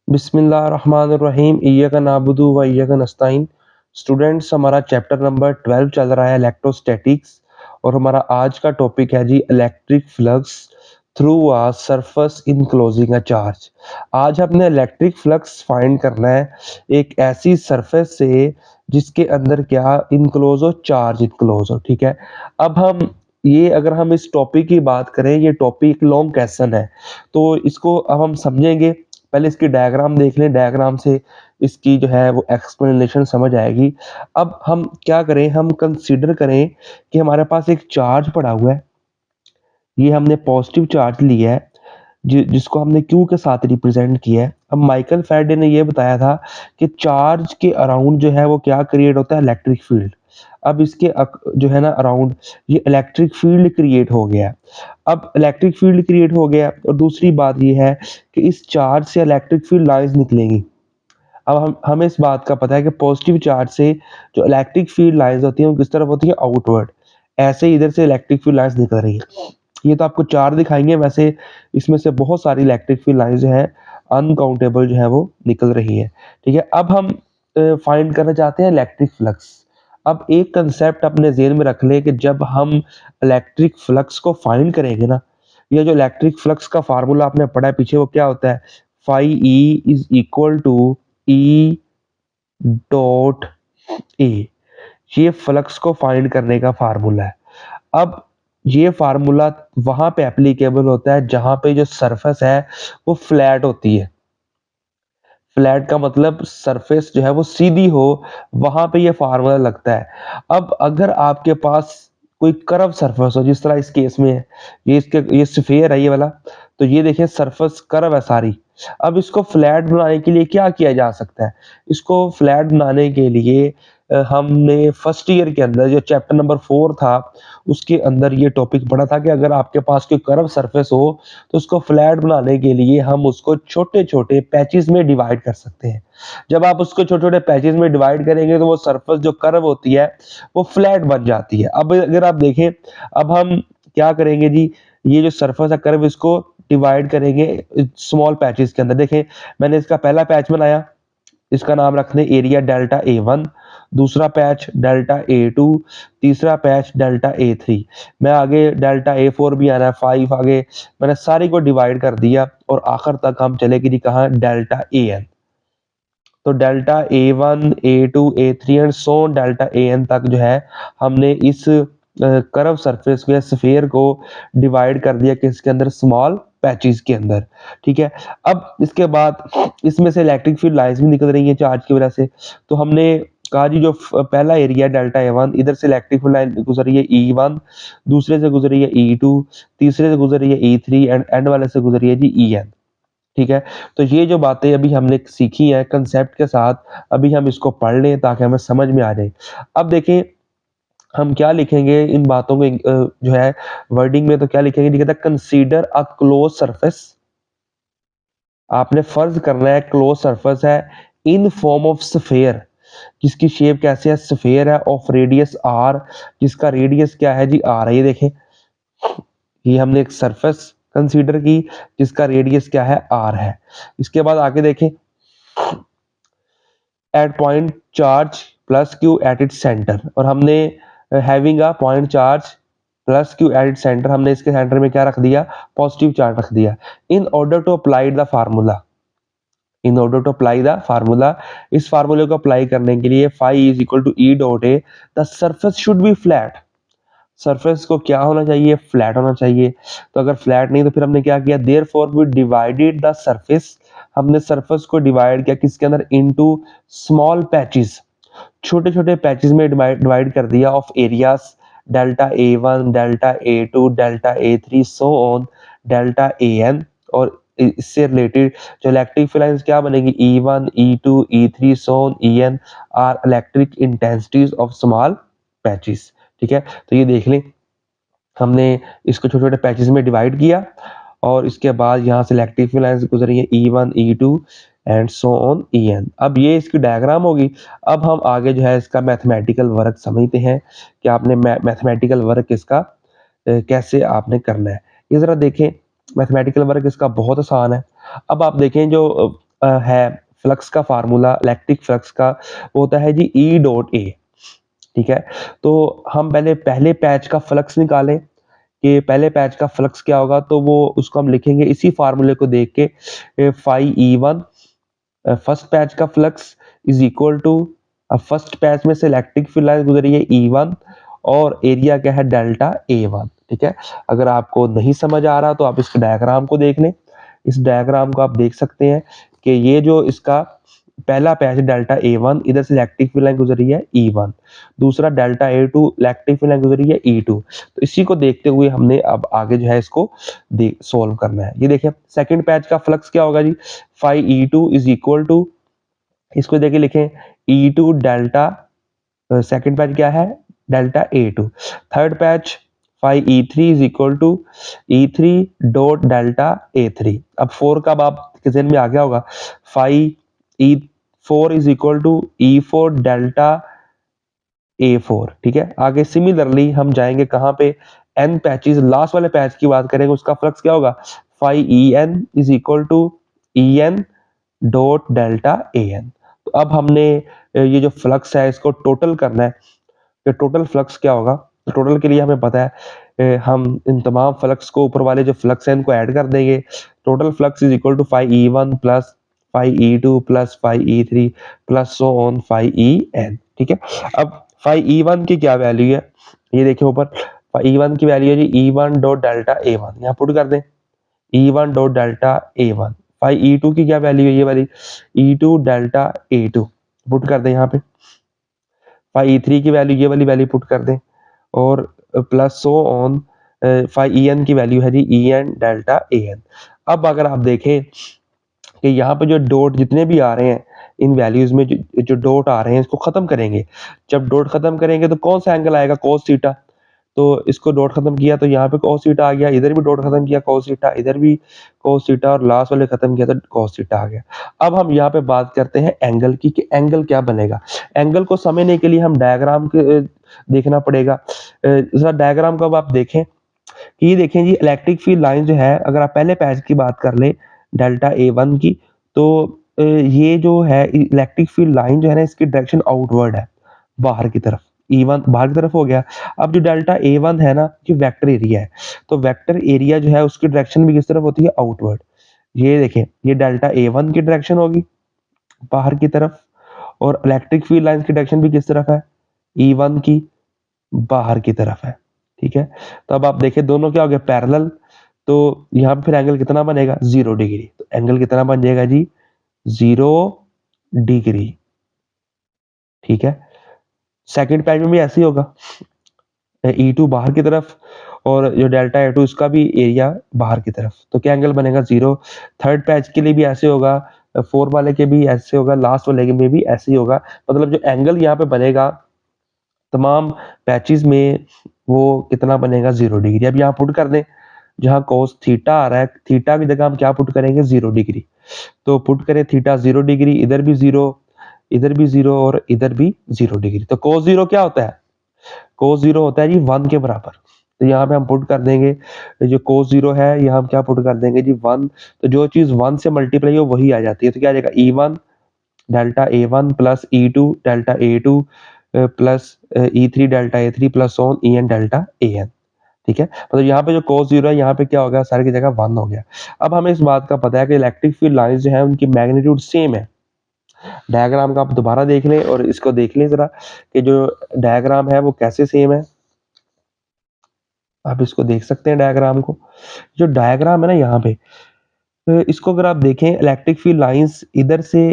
बिस्मिल्लाहिर्रहमानिर्रहीम इय्याका नअबुदु व इय्याका नस्तईन। स्टूडेंट्स, हमारा चैप्टर नंबर 12 चल रहा है इलेक्ट्रोस्टैटिक्स और हमारा आज का टॉपिक है जी electric flux through a surface enclosing a charge. आज हमने इलेक्ट्रिक फ्लक्स फाइंड करना है एक ऐसी सरफेस से जिसके अंदर क्या इनक्लोज हो, चार्ज इनक्लोज हो। ठीक है, अब हम ये अगर हम इस टॉपिक की बात करें, ये टॉपिक लॉन्ग क्वेश्चन है तो इसको अब हम समझेंगे। पहले इसकी डायग्राम देख लें, डायग्राम से इसकी जो है वो एक्सप्लेनेशन समझ आएगी। अब हम क्या करें, हम कंसीडर करें कि हमारे पास एक चार्ज पड़ा हुआ है, ये हमने पॉजिटिव चार्ज लिया है जिसको हमने क्यू के साथ रिप्रेजेंट किया है। अब माइकल फैराडे ने ये बताया था कि चार्ज के अराउंड जो है वो क्या क्रिएट होता है, इलेक्ट्रिक फील्ड। अब इसके जो है ना अराउंड ये इलेक्ट्रिक फील्ड क्रिएट हो गया है। अब इलेक्ट्रिक फील्ड क्रिएट हो गया और दूसरी बात ये है कि इस चार्ज से इलेक्ट्रिक फील्ड लाइंस निकलेंगी। अब हमें इस बात का पता है कि पॉजिटिव चार्ज से जो इलेक्ट्रिक फील्ड लाइंस होती हैं वो किस तरफ होती है, आउटवर्ड। ऐसे ही इधर से इलेक्ट्रिक फील्ड लाइंस निकल रही है। ये तो आपको चार दिखाएंगे, वैसे इसमें से बहुत सारी इलेक्ट्रिक फील्ड लाइंस जो है अनकाउंटेबल जो है वो निकल रही है। ठीक है, अब हम फाइंड करना चाहते हैं इलेक्ट्रिक फ्लक्स। अब एक कंसेप्ट अपने जेहन में रख ले कि जब हम इलेक्ट्रिक फ्लक्स को फाइंड करेंगे ना, ये जो इलेक्ट्रिक फ्लक्स का फार्मूला आपने पढ़ा है पीछे, वो क्या होता है, phi E is equal to E dot A. ये फ्लक्स को फाइंड करने का फार्मूला है। अब ये फार्मूला वहां पे एप्लीकेबल होता है जहां पे जो सरफेस है वो फ्लैट होती है। फ्लैट का मतलब सरफेस जो है वो सीधी हो, वहां पे ये फार्मूला लगता है। अब अगर आपके पास कोई कर्व सरफेस हो, जिस तरह इस केस में है, ये स्फीयर है ये वाला, तो ये देखिए सरफेस कर्व है सारी। अब इसको फ्लैट बनाने के लिए क्या किया जा सकता है, इसको फ्लैट बनाने के लिए हमने फर्स्ट ईयर के अंदर जो चैप्टर नंबर 4 था उसके अंदर ये टॉपिक पढ़ा था कि अगर आपके पास कोई कर्व सरफेस हो तो उसको फ्लैट बनाने के लिए हम उसको छोटे छोटे पैचेस में डिवाइड कर सकते हैं। जब आप उसको छोटे छोटे पैचेस में डिवाइड करेंगे तो वो सरफेस जो कर्व होती है वो फ्लैट बन जाती है। अब अगर आप देखें, अब हम क्या करेंगे जी, ये जो सरफेस है कर्व, इसको डिवाइड करेंगे स्मॉल पैचेस के अंदर। देखें, मैंने इसका पहला पैच बनाया, इसका नाम रखने एरिया डेल्टा A1, दूसरा पैच डेल्टा A2, तीसरा पैच डेल्टा A3। मैं आगे डेल्टा A4 भी आना है, 5 आगे मैंने सारी को डिवाइड कर दिया और आखिर तक हम चले कि जी कहाँ, डेल्टा AN। तो delta A1, A2, A3 and so delta AN तक जो है हमने इस कर्व सरफेस को या स्फीयर को डिवाइड कर दिया किसके अंदर, स्मॉल पैचेस के अंदर। ठीक है, अब इसके बाद इसमें से इलेक्ट्रिक फील्ड लाइंस भी निकल रही है चार्ज की वजह से। तो हमने कहा जी जो पहला एरिया डेल्टा A1, इधर से इलेक्ट्रिक फील्ड लाइन गुजर रही है E1, दूसरे से गुजर रही है E2, तीसरे से गुजर रही है E3 एंड एंड वाले से गुजर रही है जी EN। ठीक है, तो ये जो बातें अभी हमने सीखी हैं कंसेप्ट के साथ, अभी हम इसको पढ़ लें ताकि हमें समझ में आ जाए। अब देखें हम क्या लिखेंगे इन बातों को, जो है वर्डिंग में तो क्या लिखेंगे, लिखा था कंसीडर अ क्लोज सरफेस। आपने फर्ज करना है क्लोज सरफेस है इन फॉर्म ऑफ स्फीयर, जिसकी शेप कैसे है, स्फीयर है, ऑफ रेडियस r, जिसका रेडियस क्या है जी r है। ये देखें, ये हमने एक सरफेस कंसीडर की जिसका रेडियस क्या है, r है। इसके बाद आगे देखें, at point charge plus Q at its centre, और हमने having a point charge plus Q at its centre, हमने इसके सेंटर में क्या रख दिया, पॉजिटिव चार्ज रख दिया। In order to apply the formula, in order to apply the formula, इस फार्मूले को अप्लाई करने के लिए phi is equal to E dot A, the surface should be flat. Surface को क्या होना चाहिए, फ्लैट होना चाहिए। तो अगर फ्लैट नहीं तो फिर हमने क्या किया, therefore we divided the surface, हमने सरफेस को डिवाइड किया किसके अंदर, इनटू स्मॉल पैचेस, छोटे छोटे पैचेस में डिवाइड कर दिया, of areas delta A1, delta A2, delta A3 so on delta AN। और इससे रिलेटेड जो इलेक्ट्रिक फील्ड लाइंस क्या बनेगी, E1, E2, E3 so on EN are electric intensities of small patches. ठीक है, तो ये देख लें, हमने इसको छोटे छोटे पैचेस में डिवाइड किया और इसके बाद यहाँ से इलेक्ट्रिक फील्ड लाइंस गुजर रही है E1, E2 and so on EN। अब ये इसकी डायग्राम होगी। अब हम आगे जो है इसका मैथमेटिकल वर्क समझते हैं कि आपने मैथमेटिकल वर्क इसका कैसे आपने करना है। ये जरा देखें, मैथमेटिकल वर्क इसका बहुत आसान है। अब आप देखें जो है फ्लक्स का फार्मूला इलेक्ट्रिक फ्लक्स का, वो होता है जी ई डॉट ए। ठीक है, तो हम पहले पैच का फ्लक्स निकालें कि पहले पैच का फ्लक्स क्या होगा, तो वो उसको हम लिखेंगे इसी फार्मूले को देख के, phi E one first patch का फ्लक्स इज इक्वल टू, अब फर्स्ट पैच में से इलेक्ट्रिक फील्ड लाइन गुजरी है ई वन और एरिया क्या है डेल्टा ए वन। ठीक है, अगर आपको नहीं समझ आ रहा तो आप इस डायग्राम को देख लें। इस डायग्राम को आप देख सकते हैं कि ये जो इसका पहला पैच डेल्टा ए वन, इधर से इलेक्ट्रिक फील्ड लाइन गुजरी है ई वन, दूसरा delta A two electric field line गुजरी है ई टू। तो इसी को देखते हुए हमने अब आगे जो है इसको सोल्व करना है। ये देखिए सेकंड पैच का फ्लक्स क्या होगा जी, phi E two is equal to, इसको देखिए लिखें E two delta, second patch क्या है delta A two. Third patch phi E three is equal to E three dot delta A three. अब फोर का आप किसी में आ गया होगा, phi E four is equal to E four delta A four. ठीक है, आगे सिमिलरली हम जाएंगे कहां पे, एन पैचेस, लास्ट वाले पैच की बात करेंगे, उसका फ्लक्स क्या होगा, phi E N is equal to E N dot delta A N. तो अब हमने ये जो फ्लक्स है इसको टोटल करना है कि टोटल फ्लक्स क्या होगा। तो टोटल के लिए हमें पता है हम इन तमाम फ्लक्स को, ऊपर वाले जो फ्लक्स हैं इनको ऐड कर देंगे। Total flux is equal to phi E one plus phi E two plus phi E three plus so on phi E N. ठीक है, अब फाई ई वन की क्या वैल्यू है, ये देखिए ऊपर फाई ई वन की वैल्यू है जी E one dot delta A one, यहाँ पुट कर दें E one dot delta A one. Phi E two की क्या वैल्यू है, ये वाली E two delta A two, put कर दें यहाँ पे। फाई ई थ्री की वैल्यू ये वाली वैल्यू पुट कर दें और plus so on phi E N की वैल्यू है जी E N delta A N. अब अगर आप देखें कि यहाँ पे जो डॉट जितने भी आ रहे हैं इन वैल्यूज में जो डॉट आ रहे हैं इसको खत्म करेंगे। जब डॉट खत्म करेंगे तो कौन सा एंगल आएगा, cos थीटा। तो इसको डॉट खत्म किया तो यहाँ पे cos थीटा आ गया, इधर भी डॉट खत्म किया cos थीटा, इधर भी cos थीटा और लास्ट वाले खत्म किया तो cos थीटा आ गया। अब हम यहाँ पे बात करते हैं एंगल की कि एंगल क्या बनेगा। एंगल को समझने के लिए हम डायग्राम के देखना पड़ेगा। डायग्राम को अब आप देखें कि ये देखें जी इलेक्ट्रिक फील्ड लाइन जो है, अगर आप पहले पैच की बात कर लें डेल्टा ए वन की, तो ये जो है इलेक्ट्रिक फील्ड लाइन जो है ना इसकी डायरेक्शन आउटवर्ड है, बाहर की तरफ। ई वन बाहर की तरफ हो गया। अब जो डेल्टा ए वन है ना ये वेक्टर एरिया है, तो वेक्टर एरिया जो है उसकी डायरेक्शन भी किस तरफ होती है, आउटवर्ड। ये देखें ये डेल्टा ए वन की डायरेक्शन होगी बाहर की तरफ, और इलेक्ट्रिक फील्ड लाइन की डायरेक्शन भी किस तरफ है, ई वन की बाहर की तरफ है। ठीक है, तो अब आप देखें दोनों क्या हो गया, पैरेलल। तो यहाँ पे फिर एंगल कितना बनेगा, 0 डिग्री। तो एंगल कितना बन जाएगा जी, 0 डिग्री। ठीक है, सेकंड पैच में भी ऐसे ही होगा, ई टू बाहर की तरफ और जो डेल्टा ए टू इसका भी एरिया बाहर की तरफ, तो क्या एंगल बनेगा, 0। थर्ड पैच के लिए भी ऐसे होगा, फोर वाले के भी ऐसे होगा, लास्ट वाले के में भी ऐसे ही होगा। मतलब जो एंगल यहाँ पे बनेगा तमाम पैचेस में वो कितना बनेगा, 0 डिग्री। अब यहाँ पुट कर दें, जहां cos थीटा आ रहा है, थीटा की जगह हम क्या पुट करेंगे, 0 डिग्री। तो पुट करें थीटा 0 डिग्री, इधर भी 0, इधर भी 0 और इधर भी 0 डिग्री। तो cos 0 क्या होता है, cos 0 होता है जी 1 के बराबर। तो यहाँ पे हम पुट कर देंगे जो cos 0 है, यहाँ हम क्या पुट कर देंगे जी 1। तो जो चीज 1 से मल्टीप्लाई हो वही आ जाती है। तो क्या आ जाएगा, E1 delta A1 plus E2 delta A2 plus E3 delta A3 plus on En delta AN। ठीक है, मतलब यहाँ पे जो cos 0 है यहाँ पे क्या हो गया, सारी की जगह 1 हो गया। अब हमें इस बात का पता है कि इलेक्ट्रिक फील्ड लाइंस जो है उनकी मैग्नीट्यूड सेम है। डायग्राम का आप दोबारा देख लें और इसको देख लें जरा कि जो डायग्राम है वो कैसे सेम है। आप इसको देख सकते हैं डायग्राम को, जो डायग्राम है ना यहाँ पे, इसको अगर आप देखें इलेक्ट्रिक फील्ड लाइंस इधर से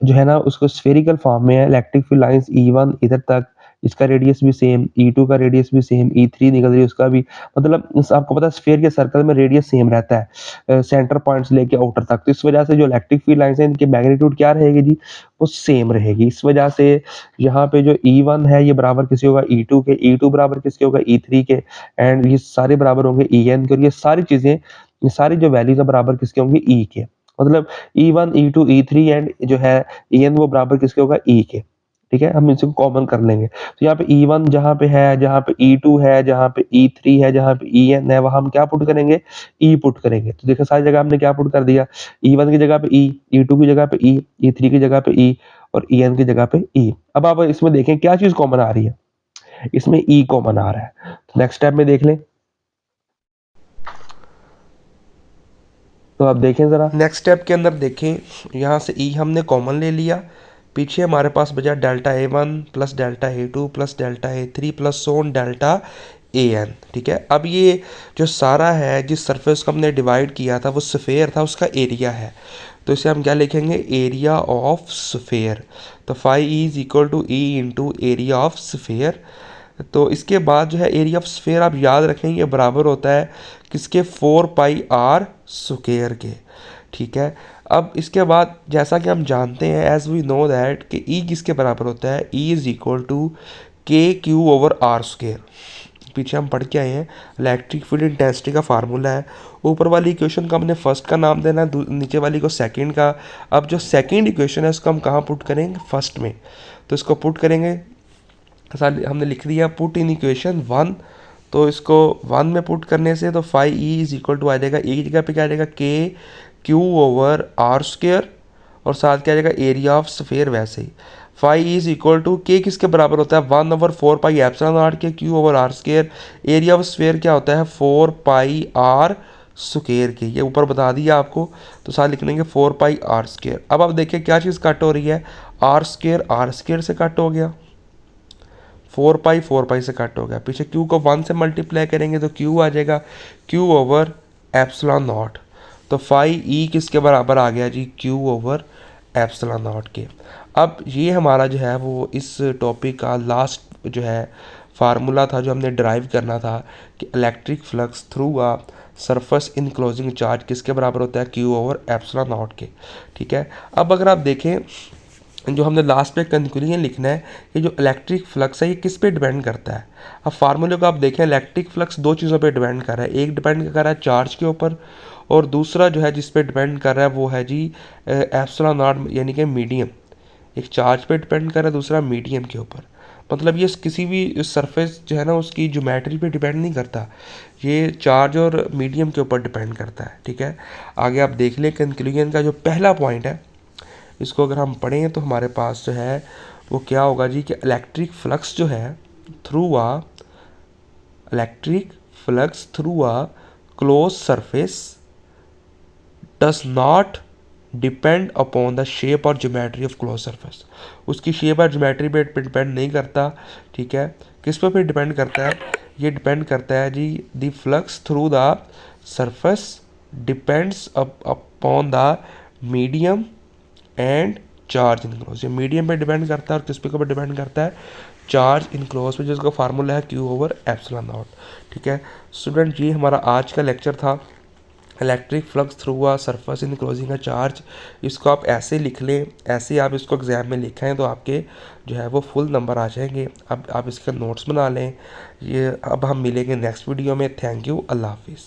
जो है ना उसको स्फेरिकल फॉर्म में है। इलेक्ट्रिक फील्ड लाइंस E1 इधर तक, इसका रेडियस भी सेम, E2 का रेडियस भी सेम, E3 निकल रही है उसका भी, मतलब आपको पता है स्फीयर के सर्कल में रेडियस सेम रहता है सेंटर पॉइंट से लेके आउटर तक। तो इस वजह से जो इलेक्ट्रिक फील्ड लाइंस है इनकी मैग्नीट्यूड क्या रहेगी जी, वो सेम रहेगी। इस वजह से यहाँ पे जो E1 है ये बराबर किसके होगा, E2 के, E2 बराबर किसके होगा, E3 के, एंड ये सारे बराबर होंगे En के। और ये सारी चीजें, ये सारी जो वैल्यूज है बराबर किसके होंगे, E के। मतलब E1 E2 E3 एंड जो है En वो बराबर किसके होगा, E के। ठीक है, हम इसी को कॉमन कर लेंगे। तो यहाँ पे E1 जहाँ पे है, जहाँ पे E2 है, जहाँ पे E3 है, जहाँ पे En है, वहाँ हम क्या पुट करेंगे, E पुट करेंगे। तो देखो सारी जगह हमने क्या पुट कर दिया, E1 की जगह पे E, E2 की जगह पे E, E3 की जगह पे E और En की जगह पे E। अब आप इसमें देखें क्या चीज कॉमन आ रही है, इसमें E कॉमन आ रहा है। तो नेक्स्ट स्टेप में देख लें, तो आप देखें जरा नेक्स्ट स्टेप के अंदर देखें, यहाँ से E हमने कॉमन ले लिया, पीछे हमारे पास बचा delta A1 plus delta A2 plus delta A3 plus so on delta AN। ठीक है, अब ये जो सारा है जिस सरफेस को हमने डिवाइड किया था वो स्फेयर था, उसका एरिया है। तो इसे हम क्या लिखेंगे, एरिया ऑफ स्फेयर। तो phi is equal to E into area of sphere. तो इसके बाद जो है एरिया ऑफ स्फेयर आप याद रखेंगे बराबर होता है किसके, 4πr स्क्वायर के। ठीक है, अब इसके बाद जैसा कि हम जानते हैं एज वी नो दैट कि E किसके बराबर होता है, E is equal to KQ/R²। पीछे हम पढ़ के आए हैं, इलेक्ट्रिक फील्ड इंटेंसिटी का फार्मूला है। ऊपर वाली इक्वेशन को हमने फर्स्ट का नाम देना है, नीचे वाली को सेकंड का। अब जो सेकंड इक्वेशन है उसको हम कहाँ पुट करेंगे, फर्स्ट में। तो इसको पुट करेंगे, हमने लिख दिया पुट इन इक्वेशन 1। तो इसको 1 में पुट करने से तो phi E is equal to आ जाएगा, ए की जगह पे क्या आ जाएगा, KQ/R², और साथ क्या आ जाएगा, एरिया ऑफ स्फेयर। वैसे ही फाई इज इक्वल टू के किसके बराबर होता है, 1/4πε0 के Q/R²। एरिया ऑफ स्फेयर क्या होता है, 4πr² के, ये ऊपर बता दिया आपको। तो साथ लिख लेंगे 4πr²। अब आप देखिए क्या चीज़ कट हो रही है, R² से कट हो गया, 4π से कट हो गया। पीछे Q को 1 से मल्टीप्लाई करेंगे तो Q आ जाएगा Q/ε0। तो फाई E किसके बराबर आ गया जी, Q/ε0 के। अब ये हमारा जो है वो इस टॉपिक का लास्ट जो है फार्मूला था जो हमने ड्राइव करना था कि electric flux through a surface enclosing charge किसके बराबर होता है, Q/ε0 के। ठीक है, अब अगर आप देखें जो हमने लास्ट पे कंक्लूजन लिखना है, ये जो इलेक्ट्रिक फ्लक्स है ये किस पे डिपेंड करता है। अब फार्मूले को आप देखें, इलेक्ट्रिक फ्लक्स दो चीज़ों पे डिपेंड कर रहा है, एक डिपेंड कर रहा है चार्ज के ऊपर, और दूसरा जो है जिस पे डिपेंड कर रहा है वो है जी ε0 यानी कि मीडियम। एक चार्ज पे डिपेंड कर रहा है, दूसरा मीडियम के ऊपर। मतलब ये किसी भी सरफेस जो है ना उसकी ज्योमेट्री पे डिपेंड नहीं करता, ये चार्ज और मीडियम के ऊपर डिपेंड करता है। ठीक है, आगे आप देख लें कंक्लूजन का जो पहला पॉइंट है, इसको अगर हम पढ़ें तो हमारे पास जो है वो क्या होगा जी, कि इलेक्ट्रिक फ्लक्स जो है through a close surface does not depend upon the shape और ज्योमेट्री ऑफ क्लोज सरफेस। उसकी शेप और ज्योमेट्री पे डिपेंड नहीं करता। ठीक है, किस पे डिपेंड करता है, ये डिपेंड करता है जी, the flux through the surface depends upon the medium and charge enclose. ये मीडियम पे डिपेंड करता है और किस पे ऊपर डिपेंड करता है, चार्ज इनक्लोज पे, जिसका फार्मूला है Q/ε0। ठीक है स्टूडेंट, ये हमारा आज का लेक्चर था, electric flux through a surface enclosing a charge. इसको आप ऐसे लिख लें, ऐसे आप इसको एग्जाम में लिखें तो आपके जो है वो फुल नंबर आ जाएंगे। अब आप इसके नोट्स बना लें। ये अब हम मिलेंगे नेक्स्ट वीडियो में। थैंक यू, अल्लाह हाफिज़।